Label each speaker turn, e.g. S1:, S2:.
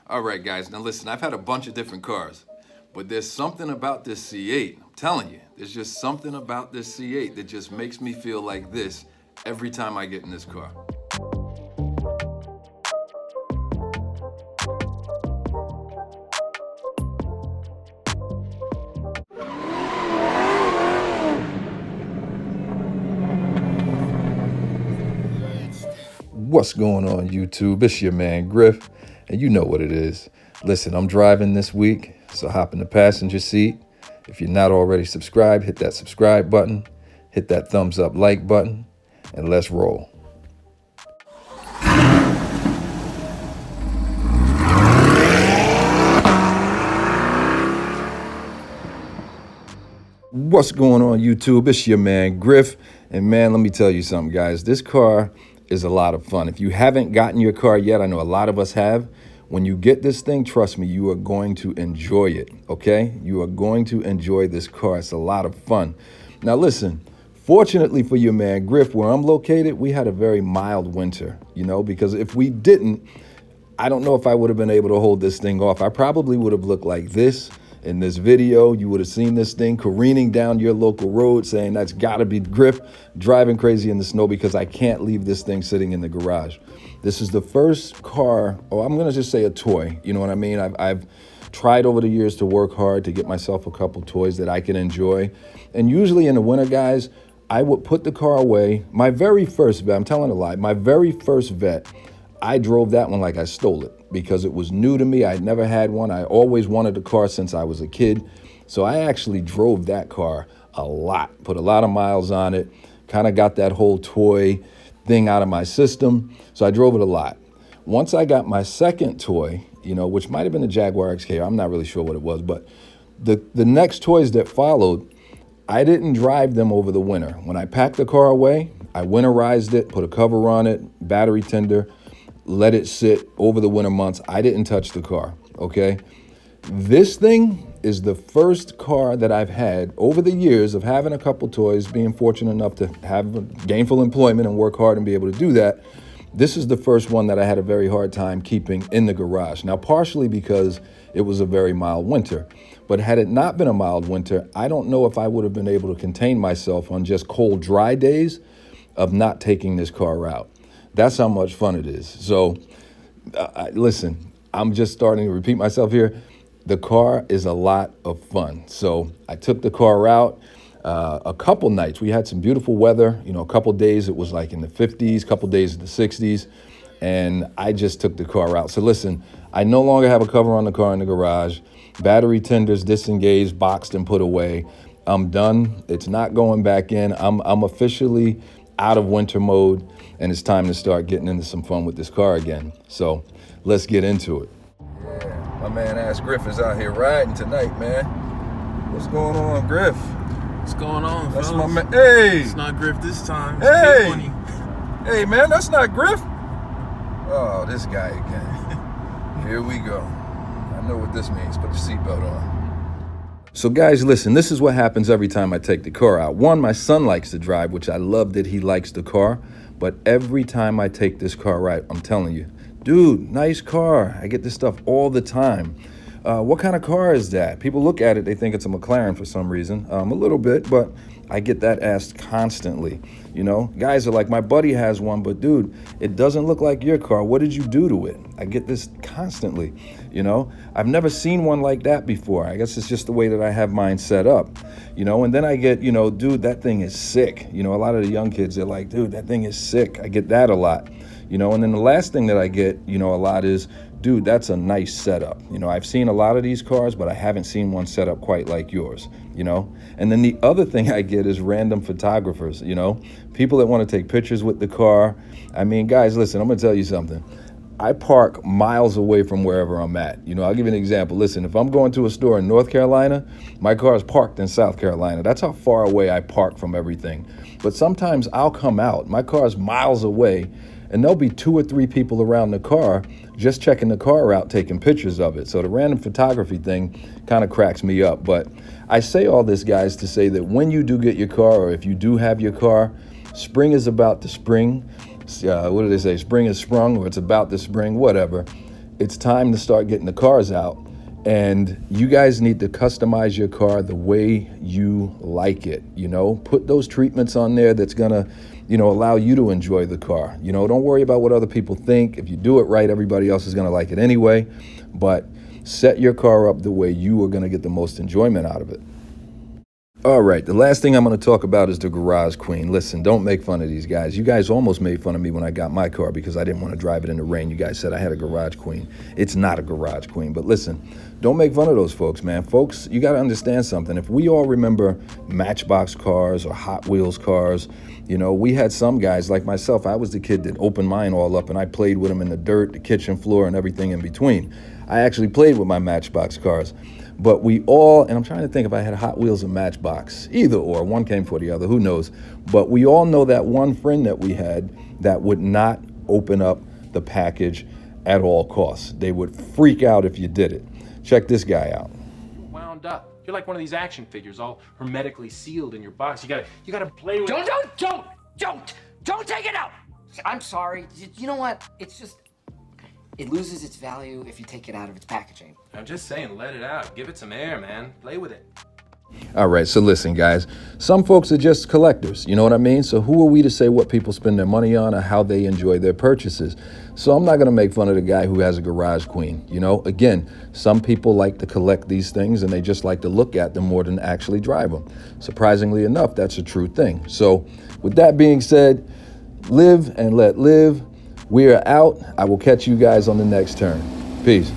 S1: All right, guys, now listen, I've had a bunch of different cars, but there's something about this C8, I'm telling you, there's just something about this C8 that just makes me feel like this every time I get in this car. What's going on, YouTube? It's your man, Griff, and you know what it is. Listen, I'm driving this week, so hop in the passenger seat. If you're not already subscribed, hit that subscribe button, hit that thumbs up like button, and let's roll. What's going on, YouTube? It's your man, Griff, and man, let me tell you something, guys. This car is a lot of fun. If you haven't gotten your car yet, I know a lot of us have. When you get this thing, trust me, you are going to enjoy it, okay? You are going to enjoy this car. It's a lot of fun. Now listen, fortunately for your man, Griff, where I'm located, we had a very mild winter, you know, because if we didn't, I don't know if I would have been able to hold this thing off. I probably would have looked like this in this video. You would have seen this thing careening down your local road saying that's gotta be Griff driving crazy in the snow because I can't leave this thing sitting in the garage. This is the first car, or I'm gonna just say a toy, you know what I mean? I've tried over the years to work hard to get myself a couple toys that I can enjoy. And usually in the winter, guys, I would put the car away. My very first Vet, I'm telling a lie, my very first Vet, I drove that one like I stole it because it was new to me. I'd never had one. I always wanted a car since I was a kid. So I actually drove that car a lot, put a lot of miles on it, kind of got that whole toy thing out of my system. So I drove it a lot. Once I got my second toy, you know, which might have been a Jaguar XK, I'm not really sure what it was, but the next toys that followed, I didn't drive them over the winter. When I packed the car away, I winterized it, put a cover on it, battery tender, let it sit over the winter months. I didn't touch the car, okay? This thing is the first car that I've had over the years of having a couple toys, being fortunate enough to have gainful employment and work hard and be able to do that. This is the first one that I had a very hard time keeping in the garage. Now, partially because it was a very mild winter, but had it not been a mild winter, I don't know if I would have been able to contain myself on just cold, dry days of not taking this car out. That's how much fun it is. So listen, I'm just starting to repeat myself here. The car is a lot of fun. So I took the car out a couple nights. We had some beautiful weather. You know, a couple days it was like in the 50s, a couple days in the 60s. And I just took the car out. So listen, I no longer have a cover on the car in the garage. Battery tenders disengaged, boxed and put away. I'm done. It's not going back in. I'm officially out of winter mode, and it's time to start getting into some fun with this car again. So let's get into it. Yeah, my man Ass Griff is out here riding tonight, man. What's going on, Griff?
S2: What's going on,
S1: That's
S2: fellas?
S1: my man. Hey!
S2: It's not Griff this time. It's
S1: Hey! Hey, man, that's not Griff. Oh, this guy again. Here we go. I know what this means. Put the seatbelt on. So guys, listen, this is what happens every time I take the car out. One, my son likes to drive, which I love that he likes the car. But every time I take this car out, I'm telling you, dude, nice car. I get this stuff all the time. What kind of car is that? People look at it, they think it's a McLaren for some reason. A little bit, but I get that asked constantly. You know, guys are like, my buddy has one, but dude, it doesn't look like your car. What did you do to it? I get this constantly, you know. I've never seen one like that before. I guess it's just the way that I have mine set up, you know. And then I get, you know, dude, that thing is sick. You know, a lot of the young kids, they're like, dude, that thing is sick. I get that a lot, you know. And then the last thing that I get, you know, a lot is, dude, that's a nice setup. You know, I've seen a lot of these cars, but I haven't seen one set up quite like yours, you know? And then the other thing I get is random photographers, you know? People that want to take pictures with the car. I mean, guys, listen, I'm going to tell you something. I park miles away from wherever I'm at. You know, I'll give you an example. Listen, if I'm going to a store in North Carolina, my car is parked in South Carolina. That's how far away I park from everything. But sometimes I'll come out, my car's miles away, and there'll be 2 or 3 people around the car just checking the car out, taking pictures of it. So the random photography thing kind of cracks me up. But I say all this, guys, to say that when you do get your car, or if you do have your car, spring is about to spring. What do they say? Spring is sprung, or it's about to spring, whatever. it's time to start getting the cars out. And you guys need to customize your car the way you like it, you know? Put those treatments on there that's gonna, you know, allow you to enjoy the car. You know, don't worry about what other people think. If you do it right, everybody else is gonna like it anyway. But set your car up the way you are gonna get the most enjoyment out of it. All right, the last thing I'm going to talk about is the garage queen. Listen, don't make fun of these guys. You guys almost made fun of me when I got my car because I didn't want to drive it in the rain. You guys said I had a garage queen. It's not a garage queen, but listen, don't make fun of those folks, man. Folks, you got to understand something. If we all remember Matchbox cars or Hot Wheels cars, you know, we had some guys like myself. I was the kid that opened mine all up and I played with them in the dirt, the kitchen floor, and everything in between. I actually played with my Matchbox cars. But we all, and I'm trying to think if I had Hot Wheels or Matchbox, either or, one came for the other, who knows. But we all know that one friend that we had that would not open up the package at all costs. They would freak out if you did it. Check this guy out.
S3: Wound up. You're like one of these action figures, all hermetically sealed in your box. You gotta play with it.
S4: Don't take it out. I'm sorry. You know what? It's just, it loses its value if you take it out of its packaging.
S3: I'm just saying, let it out. Give it some air, man. Play with it.
S1: All right, so listen, guys. Some folks are just collectors, you know what I mean? So who are we to say what people spend their money on or how they enjoy their purchases? So I'm not going to make fun of the guy who has a garage queen. You know, again, some people like to collect these things and they just like to look at them more than actually drive them. Surprisingly enough, that's a true thing. So with that being said, live and let live. We are out. I will catch you guys on the next turn. Peace.